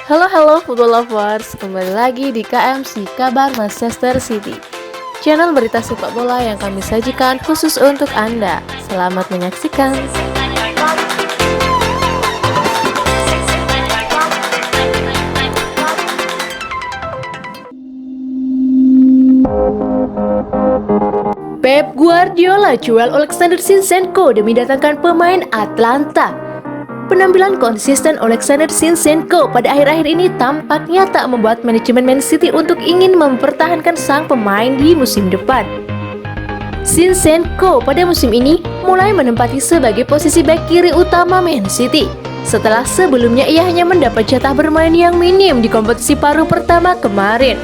Halo football lovers, kembali lagi di KMC Kabar Manchester City, channel berita sepak bola yang kami sajikan khusus untuk Anda. Selamat menyaksikan. Pep Guardiola jual Alexander Zinchenko demi datangkan pemain Atlanta. Penampilan konsisten Alexander Zinchenko pada akhir-akhir ini tampaknya tak membuat manajemen Man City untuk ingin mempertahankan sang pemain di musim depan. Zinchenko pada musim ini mulai menempati sebagai posisi bek kiri utama Man City, setelah sebelumnya ia hanya mendapat jatah bermain yang minim di kompetisi paruh pertama kemarin.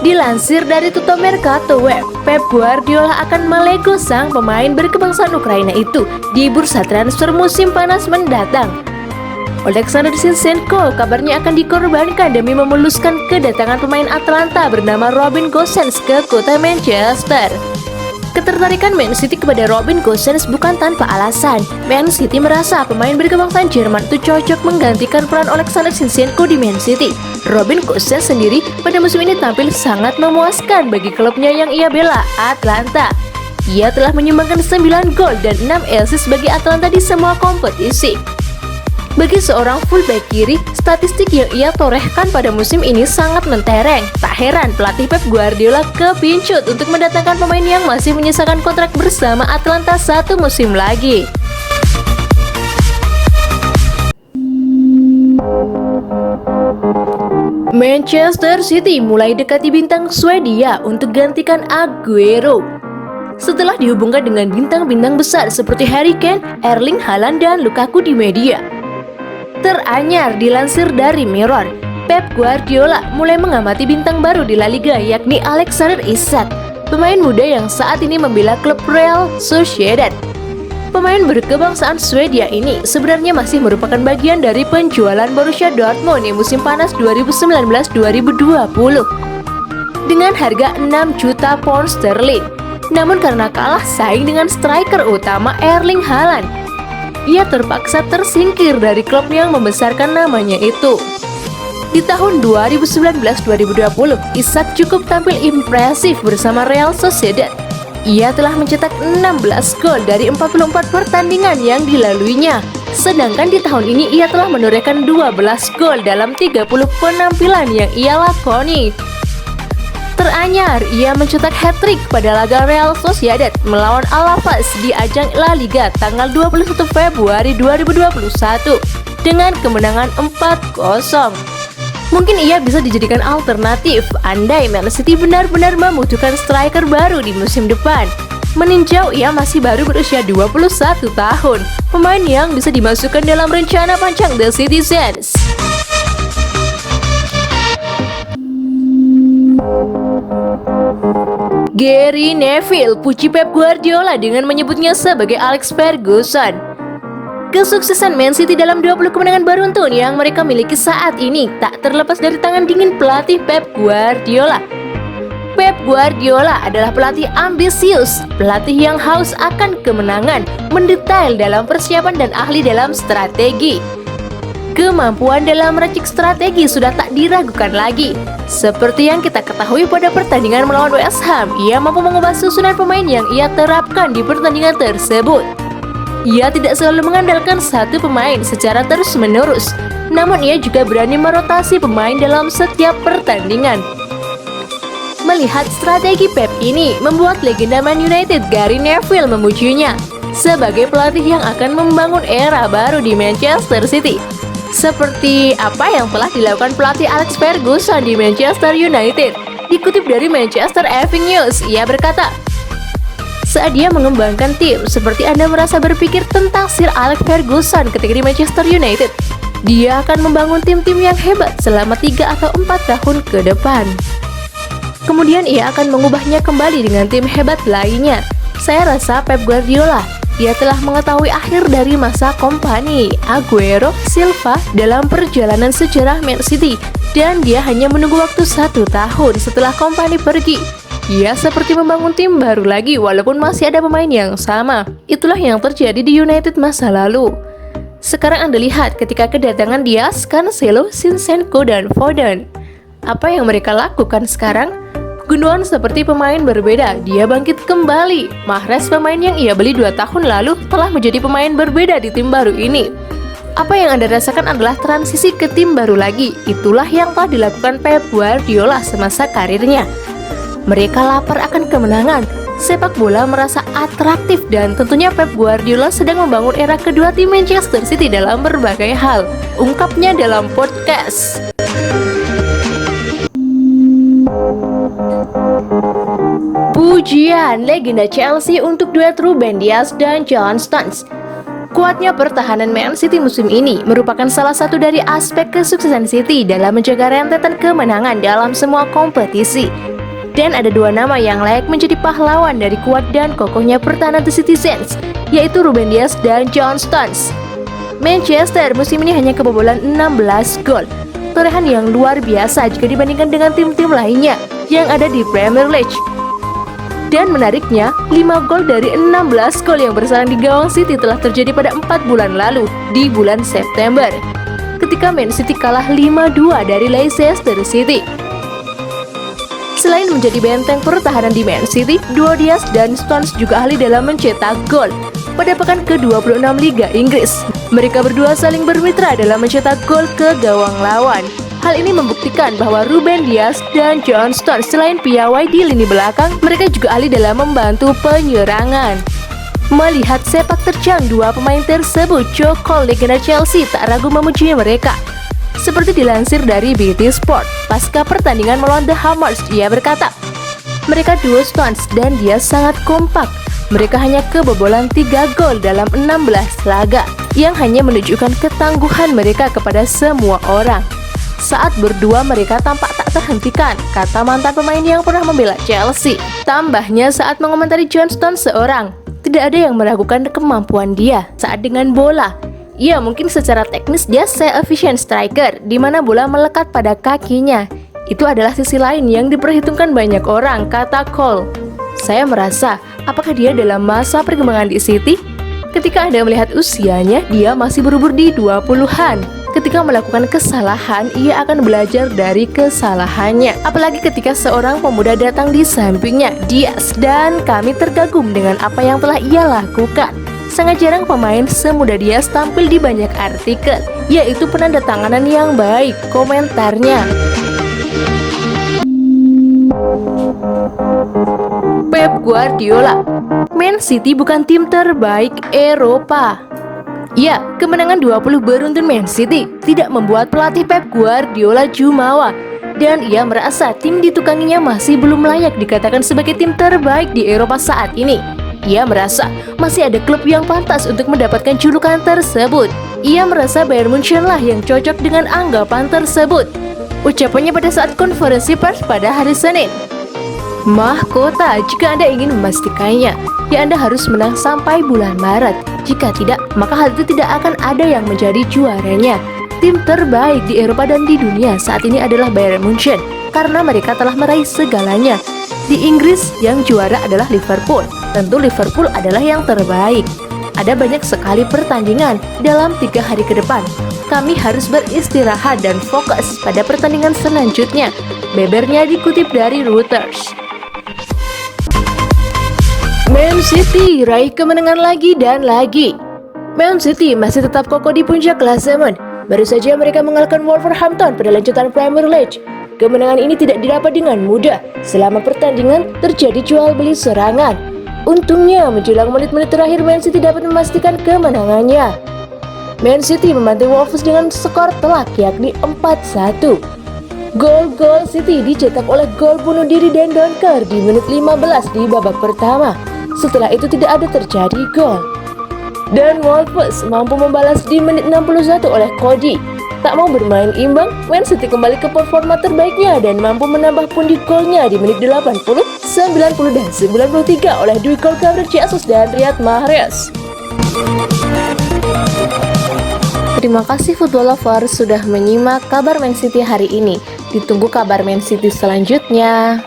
Dilansir dari Tutto Mercato Web, Pep Guardiola akan melego sang pemain berkebangsaan Ukraina itu di bursa transfer musim panas mendatang. Alexander Zinchenko kabarnya akan dikorbankan demi memuluskan kedatangan pemain Atlanta bernama Robin Gosens ke kota Manchester. Ketertarikan Man City kepada Robin Gosens bukan tanpa alasan. Man City merasa pemain berkebangsaan Jerman itu cocok menggantikan peran Alexander Zinchenko di Man City. Robin Gosens sendiri pada musim ini tampil sangat memuaskan bagi klubnya yang ia bela, Atlanta. Ia telah menyumbangkan 9 gol dan 6 assist bagi Atlanta di semua kompetisi. Bagi seorang fullback kiri, statistik yang ia torehkan pada musim ini sangat mentereng. Tak heran pelatih Pep Guardiola kepincut untuk mendatangkan pemain yang masih menyisakan kontrak bersama Atlanta satu musim lagi. Manchester City mulai dekati bintang Swedia untuk gantikan Aguero. Setelah dihubungkan dengan bintang-bintang besar seperti Harry Kane, Erling Haaland, dan Lukaku di media. Teranyar dilansir dari Mirror, Pep Guardiola mulai mengamati bintang baru di La Liga yakni Alexander Isak, pemain muda yang saat ini membela klub Real Sociedad. Pemain berkebangsaan Swedia ini sebenarnya masih merupakan bagian dari penjualan Borussia Dortmund di musim panas 2019-2020 dengan harga 6 juta pound sterling. Namun karena kalah saing dengan striker utama Erling Haaland, ia terpaksa tersingkir dari klub yang membesarkan namanya itu. Di tahun 2019-2020, Isak cukup tampil impresif bersama Real Sociedad. Ia telah mencetak 16 gol dari 44 pertandingan yang dilaluinya. Sedangkan di tahun ini ia telah menorehkan 12 gol dalam 30 penampilan yang ia lakoni. Teranyar, ia mencetak hat-trick pada laga Real Sociedad melawan Alaves di ajang La Liga tanggal 21 Februari 2021 dengan kemenangan 4-0. Mungkin ia bisa dijadikan alternatif andai Man City benar-benar membutuhkan striker baru di musim depan. Meninjau ia masih baru berusia 21 tahun, pemain yang bisa dimasukkan dalam rencana panjang The Citizens. Gary Neville puji Pep Guardiola dengan menyebutnya sebagai Alex Ferguson. Kesuksesan Man City dalam 20 kemenangan beruntun yang mereka miliki saat ini tak terlepas dari tangan dingin pelatih Pep Guardiola. Pep Guardiola adalah pelatih ambisius, pelatih yang haus akan kemenangan, mendetail dalam persiapan dan ahli dalam strategi. Kemampuan dalam meracik strategi sudah tak diragukan lagi. Seperti yang kita ketahui pada pertandingan melawan West Ham, ia mampu mengubah susunan pemain yang ia terapkan di pertandingan tersebut. Ia tidak selalu mengandalkan satu pemain secara terus-menerus, namun ia juga berani merotasi pemain dalam setiap pertandingan. Melihat strategi Pep ini membuat legenda Man United Gary Neville memujinya sebagai pelatih yang akan membangun era baru di Manchester City. Seperti apa yang telah dilakukan pelatih Alex Ferguson di Manchester United. Dikutip dari Manchester Evening News, ia berkata, "Saat dia mengembangkan tim, seperti Anda merasa berpikir tentang Sir Alex Ferguson ketika di Manchester United. Dia akan membangun tim-tim yang hebat selama 3 atau 4 tahun ke depan. Kemudian ia akan mengubahnya kembali dengan tim hebat lainnya. Saya rasa Pep Guardiola, ia telah mengetahui akhir dari masa Kompany, Aguero, Silva dalam perjalanan sejarah Man City, dan dia hanya menunggu waktu 1 tahun setelah Kompany pergi. Ia seperti membangun tim baru lagi walaupun masih ada pemain yang sama. Itulah yang terjadi di United masa lalu. Sekarang Anda lihat ketika kedatangan Diaz, Cancelo, Zinchenko, dan Foden. Apa yang mereka lakukan sekarang? Gundogan seperti pemain berbeda, dia bangkit kembali. Mahrez, pemain yang ia beli 2 tahun lalu, telah menjadi pemain berbeda di tim baru ini. Apa yang Anda rasakan adalah transisi ke tim baru lagi. Itulah yang telah dilakukan Pep Guardiola semasa karirnya. Mereka lapar akan kemenangan. Sepak bola merasa atraktif dan tentunya Pep Guardiola sedang membangun era kedua tim Manchester City dalam berbagai hal. Ungkapnya dalam podcast. Pujian legenda Chelsea untuk duet Ruben Dias dan John Stones. Kuatnya pertahanan Man City musim ini merupakan salah satu dari aspek kesuksesan City dalam menjaga rentetan kemenangan dalam semua kompetisi. Dan ada 2 nama yang layak menjadi pahlawan dari kuat dan kokohnya pertahanan The Citizens, yaitu Ruben Dias dan John Stones. Manchester musim ini hanya kebobolan 16 gol, torehan yang luar biasa jika dibandingkan dengan tim-tim lainnya yang ada di Premier League. Dan menariknya, 5 gol dari 16 gol yang bersarang di gawang City telah terjadi pada 4 bulan lalu, di bulan September, ketika Man City kalah 5-2 dari Leicester City. Selain menjadi benteng pertahanan di Man City, duo Dias dan Stones juga ahli dalam mencetak gol. Pada pekan ke-26 Liga Inggris, mereka berdua saling bermitra dalam mencetak gol ke gawang lawan. Hal ini membuktikan bahwa Ruben Dias dan John Stones selain piawai di lini belakang, mereka juga ahli dalam membantu penyerangan. Melihat sepak terjang 2 pemain tersebut, Joe Cole, legenda Chelsea, tak ragu memuji mereka. Seperti dilansir dari BT Sport, pasca pertandingan melawan The Hammers, ia berkata, mereka duo Stones dan Dias sangat kompak. Mereka hanya kebobolan 3 gol dalam 16 laga, yang hanya menunjukkan ketangguhan mereka kepada semua orang. Saat berdua mereka tampak tak terhentikan, kata mantan pemain yang pernah membela Chelsea. Tambahnya saat mengomentari John Stones seorang, tidak ada yang meragukan kemampuan dia saat dengan bola. Ya, mungkin secara teknis dia se-efficient striker, di mana bola melekat pada kakinya. Itu adalah sisi lain yang diperhitungkan banyak orang, kata Cole. Saya merasa, apakah dia dalam masa perkembangan di City? Ketika Anda melihat usianya, dia masih berumur di 20-an. Ketika melakukan kesalahan, ia akan belajar dari kesalahannya. Apalagi ketika seorang pemuda datang di sampingnya, Dias, dan kami terkagum dengan apa yang telah ia lakukan. Sangat jarang pemain semuda Dias tampil di banyak artikel, yaitu penandatanganan yang baik, komentarnya. Pep Guardiola, Man City bukan tim terbaik Eropa. Ya, kemenangan 20 beruntun Man City tidak membuat pelatih Pep Guardiola jumawa, dan ia merasa tim ditukanginya masih belum layak dikatakan sebagai tim terbaik di Eropa saat ini. Ia merasa masih ada klub yang pantas untuk mendapatkan julukan tersebut. Ia merasa Bayern Munchen lah yang cocok dengan anggapan tersebut. Ucapannya pada saat konferensi pers pada hari Senin. Mahkota, jika Anda ingin memastikannya, ya Anda harus menang sampai bulan Maret. Jika tidak, maka hal itu tidak akan ada yang menjadi juaranya. Tim terbaik di Eropa dan di dunia saat ini adalah Bayern Munchen, karena mereka telah meraih segalanya. Di Inggris, yang juara adalah Liverpool. Tentu Liverpool adalah yang terbaik. Ada banyak sekali pertandingan dalam 3 hari ke depan. Kami harus beristirahat dan fokus pada pertandingan selanjutnya. Bebernya dikutip dari Reuters. Man City raih kemenangan lagi dan lagi. Man City masih tetap kokoh di puncak klasemen. Baru saja mereka mengalahkan Wolverhampton pada lanjutan Premier League. Kemenangan ini tidak didapat dengan mudah. Selama pertandingan terjadi jual beli serangan. Untungnya menjelang menit-menit terakhir Man City dapat memastikan kemenangannya. Man City membantu Wolves dengan skor telak yakni 4-1. Gol City dicetak oleh gol bunuh diri Dan Donker di menit 15 di babak pertama. Setelah itu tidak ada terjadi gol. Dan Wolves mampu membalas di menit 61 oleh Cody. Tak mau bermain imbang, Man City kembali ke performa terbaiknya dan mampu menambah pundi golnya di menit 80, 90 dan 93 oleh dua gol Gabriel Jesus dan Riyad Mahrez. Terima kasih football lover sudah menyimak kabar Man City hari ini. Ditunggu kabar Man City selanjutnya.